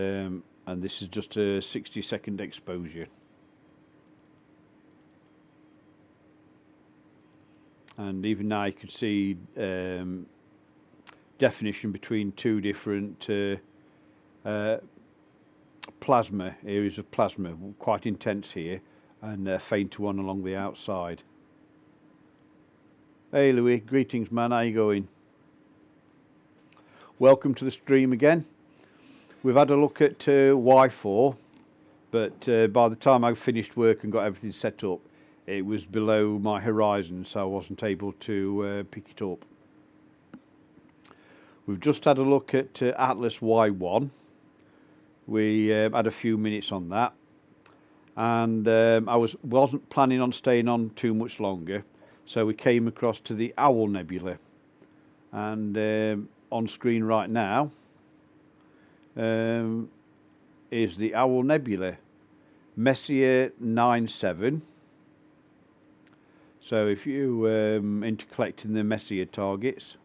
this is just a 60-second exposure. And even now you can see definition between two different plasma areas of plasma, quite intense here, and a fainter one along the outside. Hey Louis, greetings man, how you going? Welcome to the stream again. We've had a look at Y4, but by the time I finished work and got everything set up, it was below my horizon, so I wasn't able to pick it up. We've just had a look at Atlas Y1. We had a few minutes on that, and I wasn't planning on staying on too much longer, so we came across to the Owl Nebula, and on screen right now is the Owl Nebula, Messier 97. So if you into collecting the Messier targets,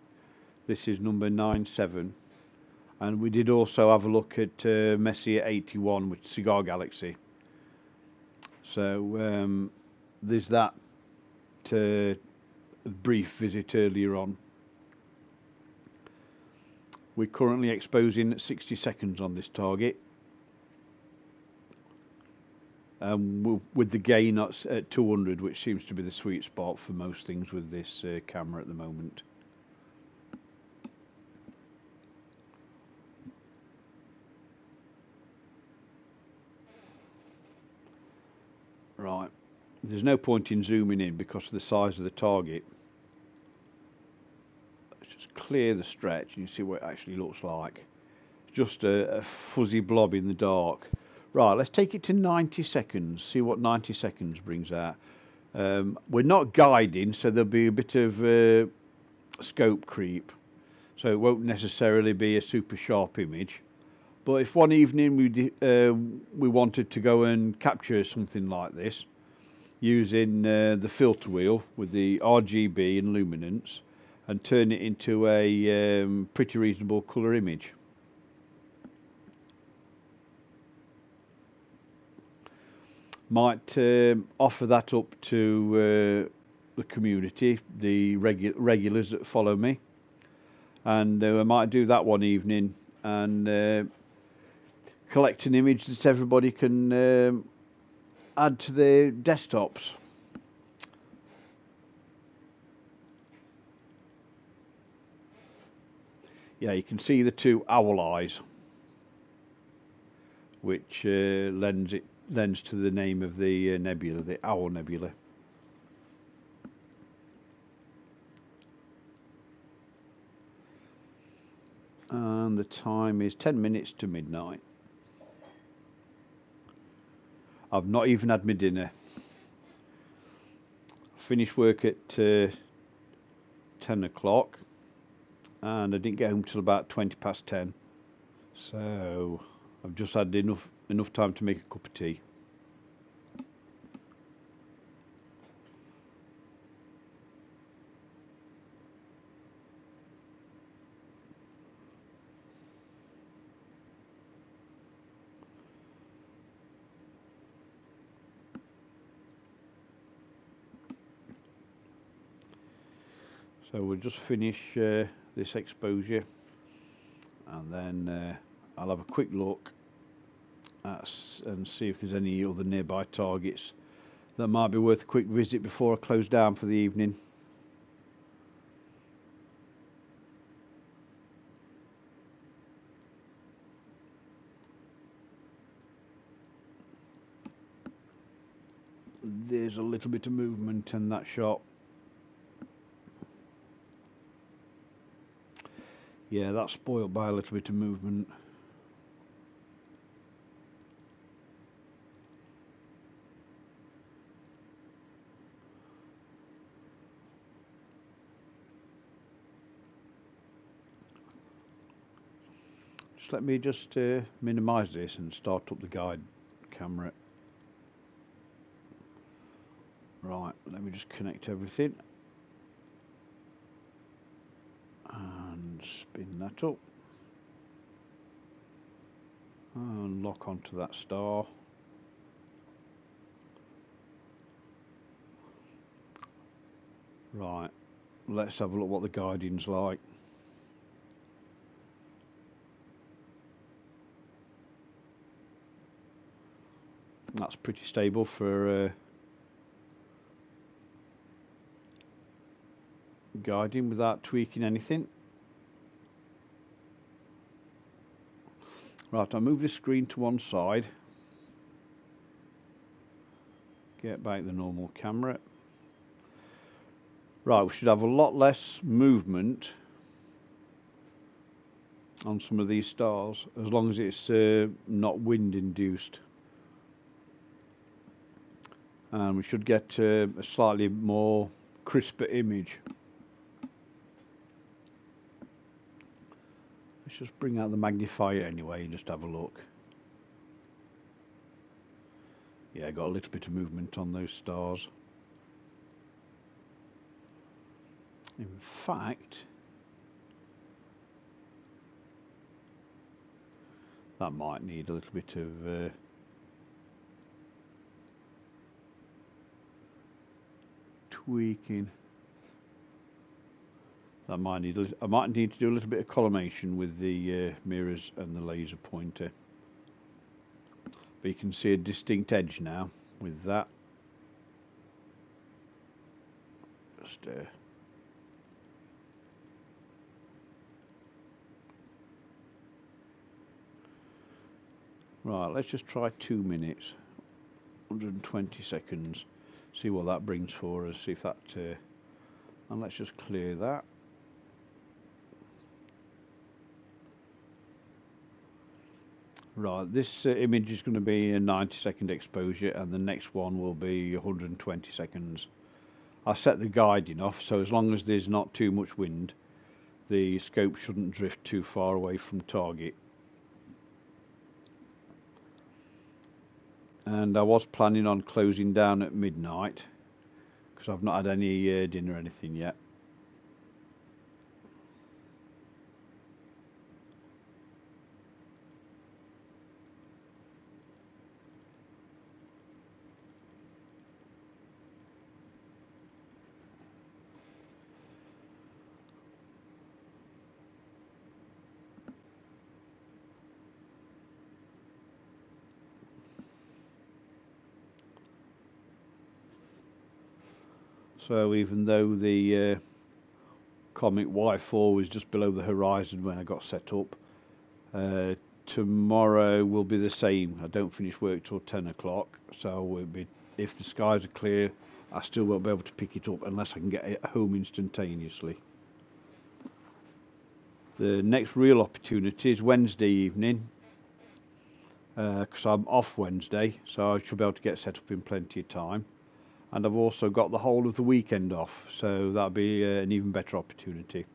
this is number 97. And we did also have a look at Messier 81, which is Cigar Galaxy. So there's that brief visit earlier on. We're currently exposing at 60 seconds on this target, with the gain at 200, which seems to be the sweet spot for most things with this camera at the moment. Right, there's no point in zooming in because of the size of the target. Let's just clear the stretch and you see what it actually looks like. Just a fuzzy blob in the dark. Right, let's take it to 90 seconds, see what 90 seconds brings out. We're not guiding, so there'll be a bit of scope creep, so it won't necessarily be a super sharp image. But if one evening we wanted to go and capture something like this using the filter wheel with the RGB and luminance and turn it into a pretty reasonable colour image. Might offer that up to the community, the regulars that follow me, and I might do that one evening and collect an image that everybody can add to their desktops. Yeah, you can see the two owl eyes, which lends to the name of the nebula, the Owl Nebula. And the time is 10 minutes to midnight. I've not even had my dinner. Finished work at 10 o'clock and I didn't get home till about 20 past 10. So I've just had enough time to make a cup of tea. So we'll just finish this exposure and then I'll have a quick look and see if there's any other nearby targets that might be worth a quick visit before I close down for the evening. there's a little bit of movement in that shot. Yeah, that's spoiled by a little bit of movement. Just let me just minimise this and start up the guide camera. Right, let me just connect everything and spin that up and lock onto that star. Right, let's have a look what the guiding's like. That's pretty stable for guiding without tweaking anything. Right, I'll move this screen to one side, get back the normal camera. Right, we should have a lot less movement on some of these stars as long as it's not wind induced, and we should get a slightly more crisper image. Let's just bring out the magnifier anyway and just have a look. Yeah, got a little bit of movement on those stars. In fact, that might need a little bit of tweaking. I might need to do a little bit of collimation with the mirrors and the laser pointer. But you can see a distinct edge now with that. Just right, let's just try 2 minutes, 120 seconds, see what that brings for us, see if that, and let's just clear that. Right, this image is going to be a 90-second exposure, and the next one will be 120 seconds. I set the guiding off, so as long as there's not too much wind, the scope shouldn't drift too far away from target. And I was planning on closing down at midnight because I've not had any dinner or anything yet. So even though the Comet Y4 was just below the horizon when I got set up, tomorrow will be the same. I don't finish work till 10 o'clock, so we'll be, if the skies are clear, I still won't be able to pick it up unless I can get it home instantaneously. The next real opportunity is Wednesday evening, because I'm off Wednesday, so I should be able to get set up in plenty of time. And I've also got the whole of the weekend off, so that'll be an even better opportunity.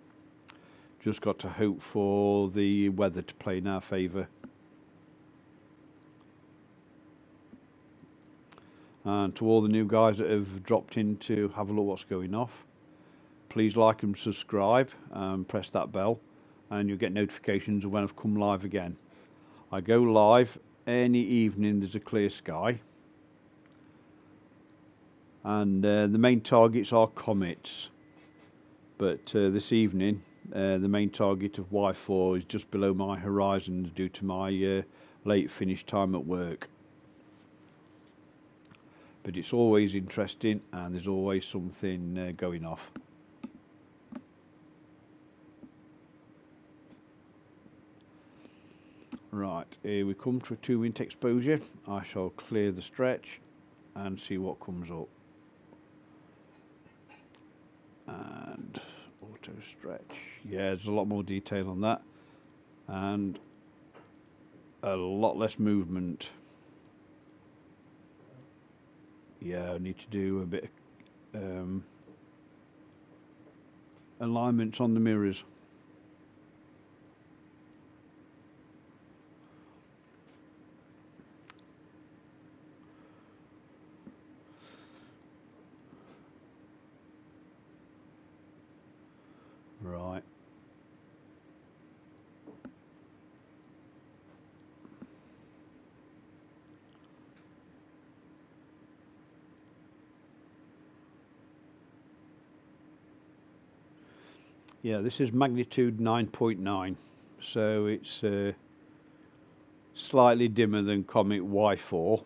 Just got to hope for the weather to play in our favour. And to all the new guys that have dropped in to have a look what's going off, please like and subscribe and press that bell, and you'll get notifications of when I've come live again. I go live any evening there's a clear sky, and the main targets are comets, but this evening the main target of Y4 is just below my horizon due to my late finish time at work. But it's always interesting, and there's always something going off. Right, here we come to a 2 minute exposure. I shall clear the stretch. and see what comes up. And auto stretch, yeah, there's a lot more detail on that and a lot less movement. Yeah, I need to do a bit of alignments on the mirrors. Right. Yeah, this is magnitude 9.9, so it's slightly dimmer than Comet Y4,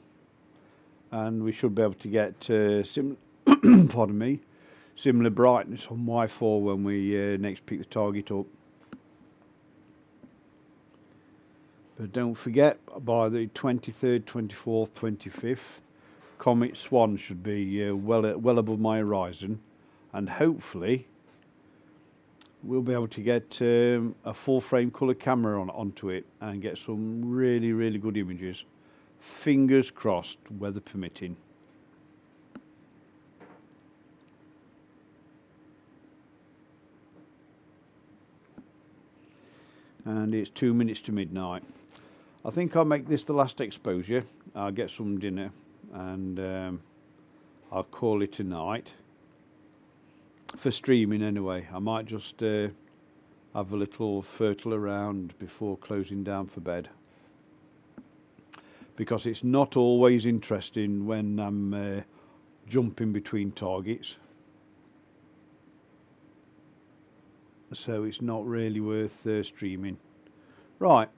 and we should be able to get pardon me, similar brightness on Y4 when we next pick the target up. But don't forget, by the 23rd, 24th, 25th, Comet Swan should be well above my horizon, and hopefully we'll be able to get a full frame colour camera onto it and get some really good images. Fingers crossed, weather permitting. And it's 2 minutes to midnight. I think I'll make this the last exposure. I'll get some dinner and I'll call it a night. For streaming anyway. I might just have a little fertile around before closing down for bed. Because it's not always interesting when I'm jumping between targets. So it's not really worth streaming. Right.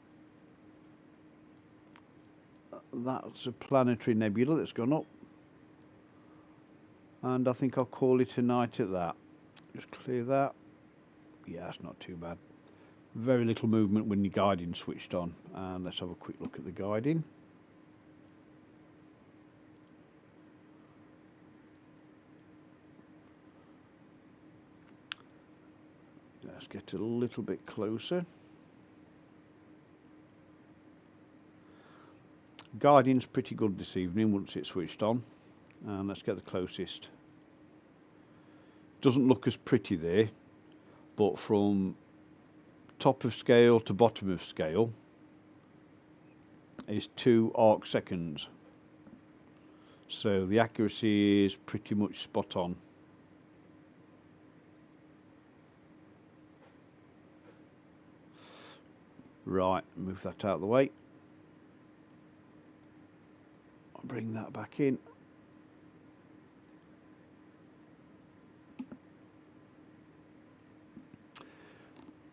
That's a planetary nebula that's gone up. And I think I'll call it a night at that. Just clear that. Yeah, it's not too bad. Very little movement when your guiding's switched on. And let's have a quick look at the guiding. Let's get a little bit closer. Guiding's pretty good this evening once it's switched on. And let's get the closest. Doesn't look as pretty there, but from top of scale to bottom of scale is 2 arc seconds. So the accuracy is pretty much spot on. Right, move that out of the way. I'll bring that back in.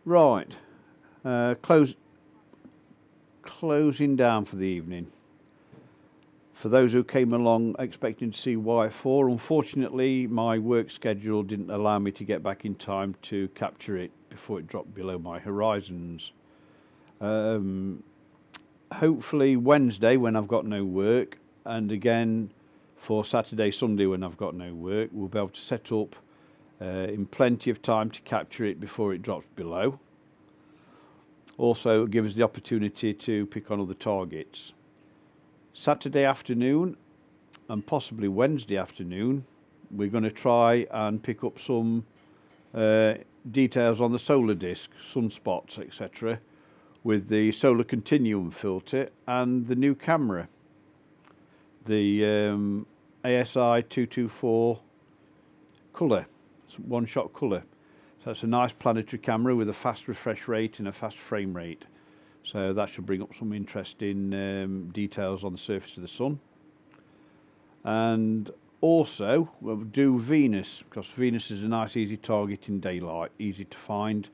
Right, closing down for the evening. For those who came along expecting to see Y4, unfortunately my work schedule didn't allow me to get back in time to capture it before it dropped below my horizons. Hopefully Wednesday when I've got no work, and again for Saturday, Sunday when I've got no work, we'll be able to set up in plenty of time to capture it before it drops below. Also give us the opportunity to pick on other targets. Saturday afternoon and possibly Wednesday afternoon we're going to try and pick up some details on the solar disk, sunspots, etc., with the solar continuum filter and the new camera, the ASI 224 colour, one-shot colour. So it's a nice planetary camera with a fast refresh rate and a fast frame rate. So that should bring up some interesting details on the surface of the sun. And also we'll do Venus, because Venus is a nice easy target in daylight, easy to find,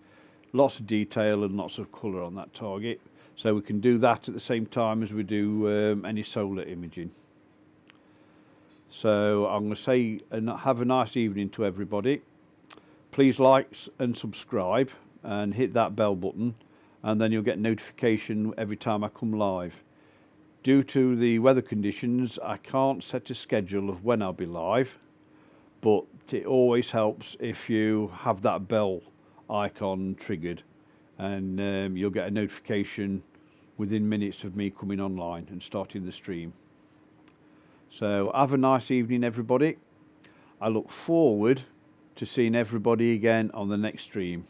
lots of detail and lots of colour on that target. So we can do that at the same time as we do any solar imaging. So I'm going to say have a nice evening to everybody. Please like and subscribe and hit that bell button, and then you'll get notification every time I come live. Due to the weather conditions, I can't set a schedule of when I'll be live, but it always helps if you have that bell icon triggered, and you'll get a notification within minutes of me coming online and starting the stream. So have a nice evening, everybody. I look forward to seeing everybody again on the next stream.